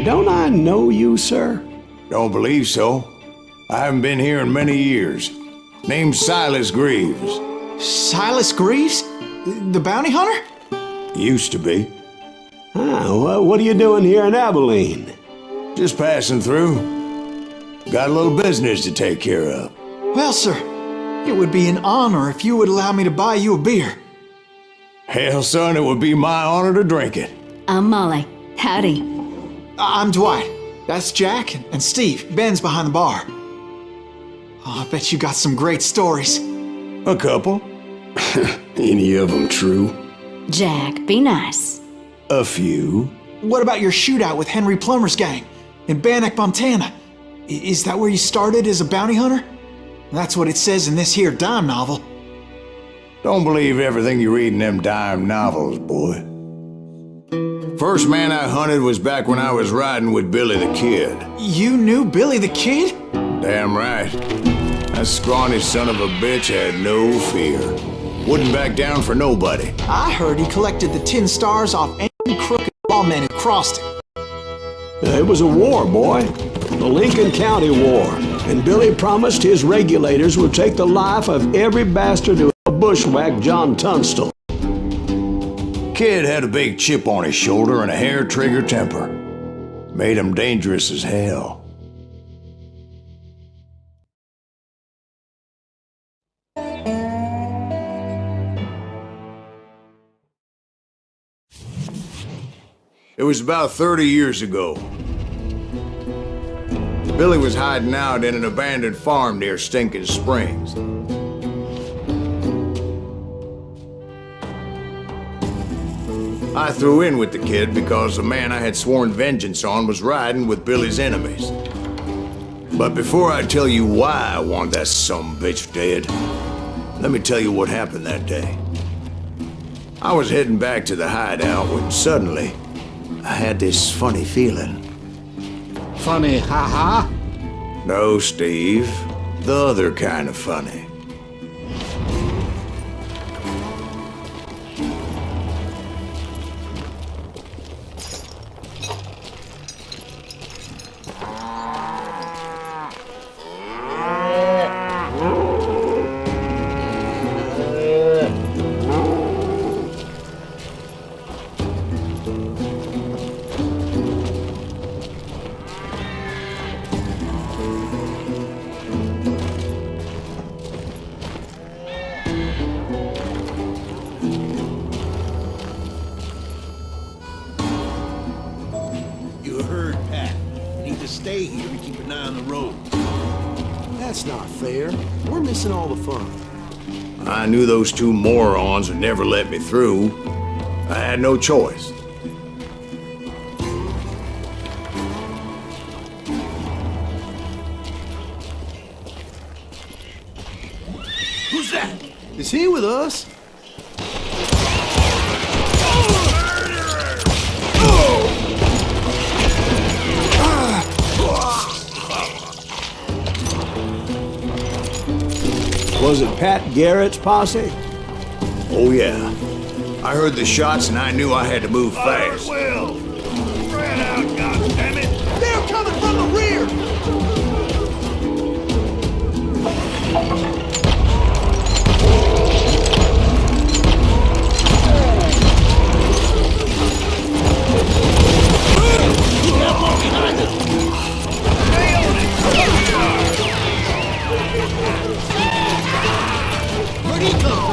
don't I know you, sir? Don't believe so. I haven't been here in many years. Name's Silas Greaves. Silas Greaves? The bounty hunter? Used to be. What are you doing here in Abilene? Just passing through. Got a little business to take care of. Well, sir, it would be an honor if you would allow me to buy you a beer. Hell, son, it would be my honor to drink it. I'm Molly. Howdy. I'm Dwight. That's Jack and Steve. Ben's behind the bar. Oh, I bet you got some great stories. A couple. Any of them true? Jack, be nice. A few. What about your shootout with Henry Plummer's gang in Bannock, Montana? Is that where you started as a bounty hunter? That's what it says in this here dime novel. Don't believe everything you read in them dime novels, boy. First man I hunted was back when I was riding with Billy the Kid. You knew Billy the Kid? Damn right. That scrawny son of a bitch had no fear. Wouldn't back down for nobody. I heard he collected the 10 stars off any crooked lawmen who crossed him. It was a war, boy. The Lincoln County War. And Billy promised his regulators would take the life of every bastard who bushwhacked John Tunstall. Kid had a big chip on his shoulder and a hair-trigger temper. Made him dangerous as hell. It was about 30 years ago. Billy was hiding out in an abandoned farm near Stinking Springs. I threw in with the kid because the man I had sworn vengeance on was riding with Billy's enemies. But before I tell you why I want that sumbitch dead, let me tell you what happened that day. I was heading back to the hideout when suddenly I had this funny feeling. Funny, ha-ha? No, Steve. The other kind of funny. Stay here and keep an eye on the road. That's not fair. We're missing all the fun. I knew those two morons would never let me through. I had no choice. Who's that? Is he with us? Was it Pat Garrett's posse? Oh, yeah. I heard the shots and I knew I had to move fast. Will! Spread out, goddammit! They're coming from the rear! Got more behind us! Where'd he come?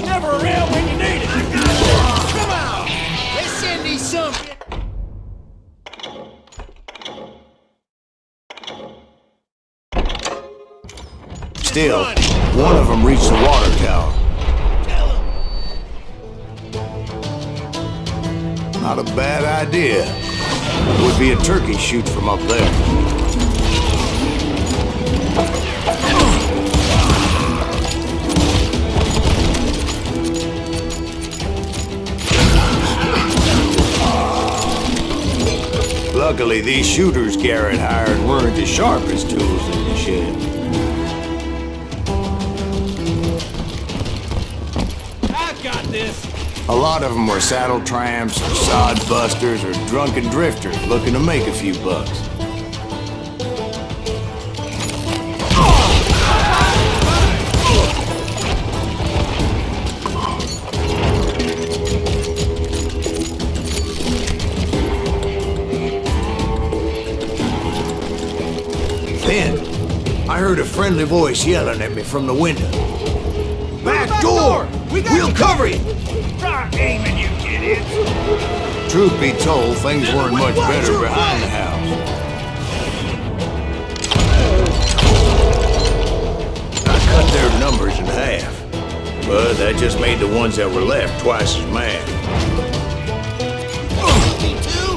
Never around when you need it. Come on! Let's send these some... still. One of them reached the water tower. Not a bad idea. Would be a turkey shoot from up there. Luckily, these shooters Garrett hired weren't as sharp as tools in the shed. I've got this. A lot of them were saddle tramps, or sod busters, or drunken drifters looking to make a few bucks. Then, I heard a friendly voice yelling at me from the window. Back door! We'll cover you! Stop aiming, you idiots! Truth be told, things weren't much better behind the house. I cut their numbers in half, but that just made the ones that were left twice as mad. Me too?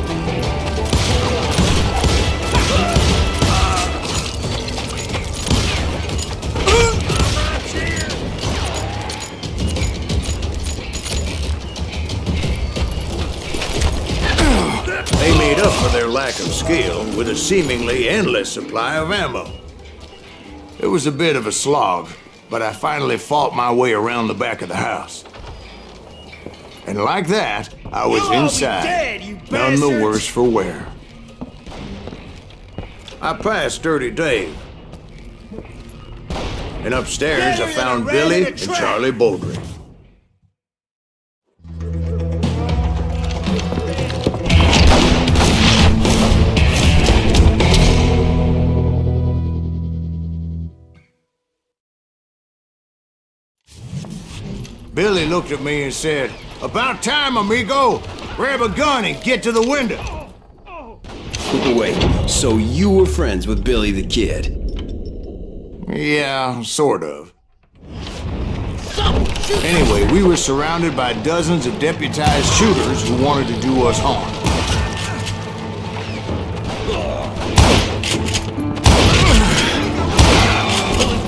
They made up for their lack of skill with a seemingly endless supply of ammo. It was a bit of a slog, but I finally fought my way around the back of the house. And like that, I was You'll all be inside, dead, you none the bastards. worse for wear. I passed Dirty Dave. And upstairs, I found Ran in Billy a and trap. Charlie Baldry. Billy looked at me and said, "About time, amigo! Grab a gun and get to the window!" Wait, so you were friends with Billy the Kid? Yeah, sort of. Anyway, we were surrounded by dozens of deputized shooters who wanted to do us harm.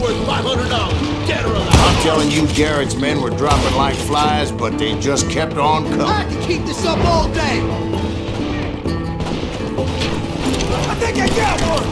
Worth $500, dead or alive. I'm telling you, Garrett's men were dropping like flies, but they just kept on coming. I can keep this up all day. I think I got one.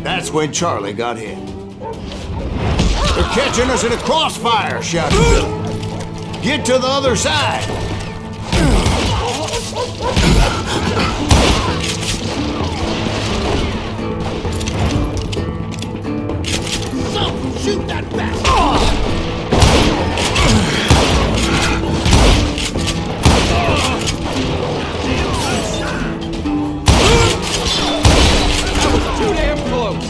That's when Charlie got hit. "They're catching us in a crossfire," shouted Billy. "Get to the other side!" Shoot that bastard. Too damn close.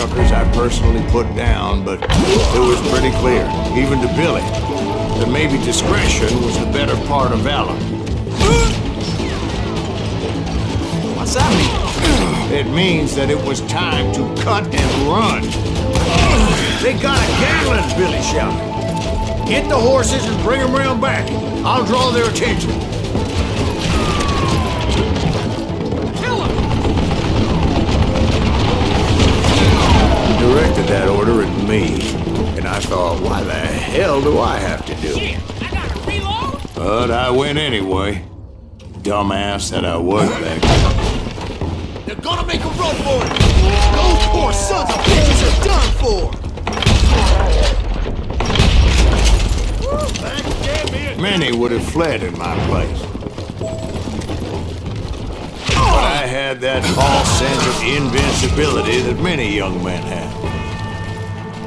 suckers I personally put down, but it was pretty clear, even to Billy, that maybe discretion was the better part of valor. What's that mean? It means that it was time to cut and run. They got a Gatling, Billy shouted. Get the horses and bring them round back. I'll draw their attention. Kill him! He directed that order at me, and I thought, why the hell do I have to do it? Shit, I gotta reload? But I went anyway. Dumbass that I was back then. They're gonna make a run for it! Those poor sons of bitches are done for! Many would have fled in my place. But I had that false sense of invincibility that many young men have.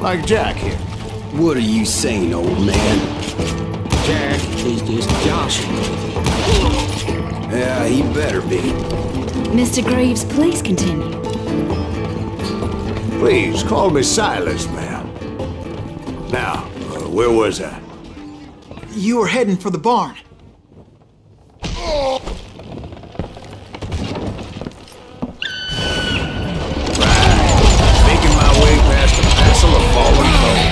Like Jack here. What are you saying, old man? Jack is just joshing with you. Yeah, he better be. Mr. Greaves, please continue. Please, call me Silas, ma'am. Now, where was I? You were heading for the barn. Making my way past a passel of fallen bones.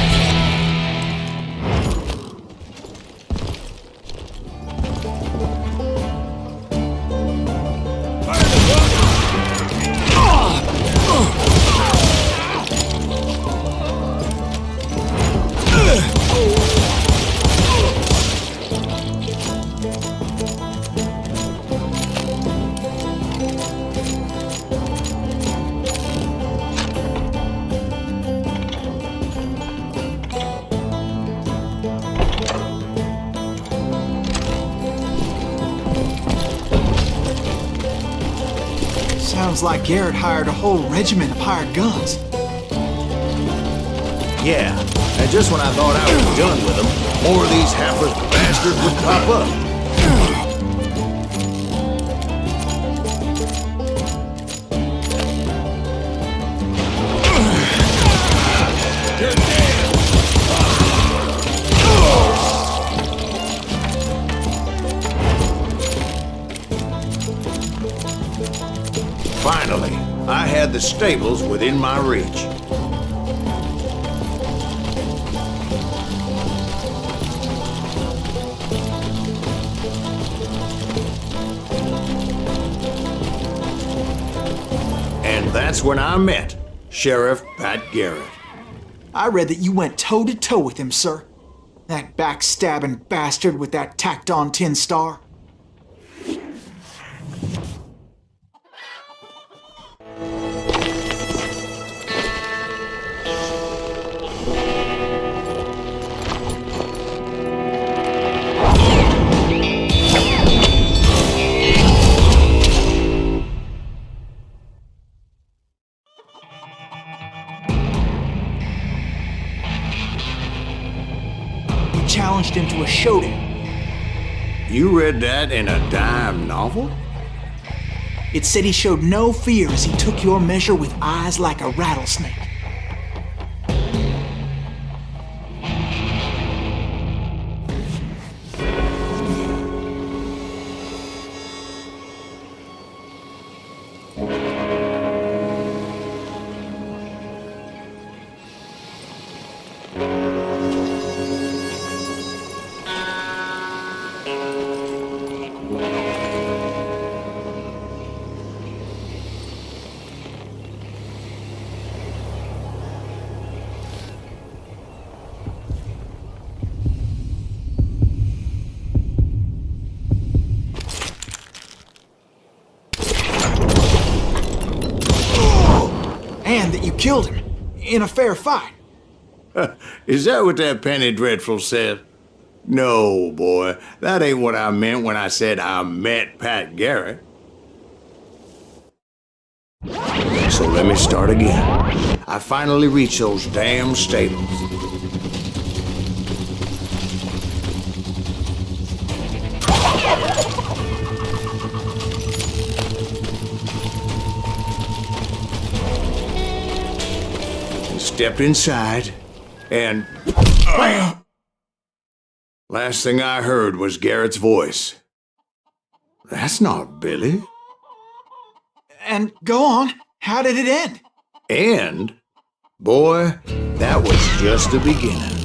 Sounds like Garrett hired a whole regiment of hired guns. Yeah, and just when I thought I was done with them, more of these hapless bastards would pop up. They're dead! Finally, I had the stables within my reach. And that's when I met Sheriff Pat Garrett. I read that you went toe-to-toe with him, sir. That backstabbing bastard with that tacked-on tin star. Challenged him to a showdown. You read that in a dime novel? It said he showed no fear as he took your measure with eyes like a rattlesnake. And that you killed him in a fair fight. Is that what that penny dreadful said? No, boy, that ain't what I meant when I said I met Pat Garrett. So let me start again. I finally reached those damn stables. stepped inside, and... Last thing I heard was Garrett's voice. That's not Billy. And go on. How did it end? And, boy, that was just the beginning.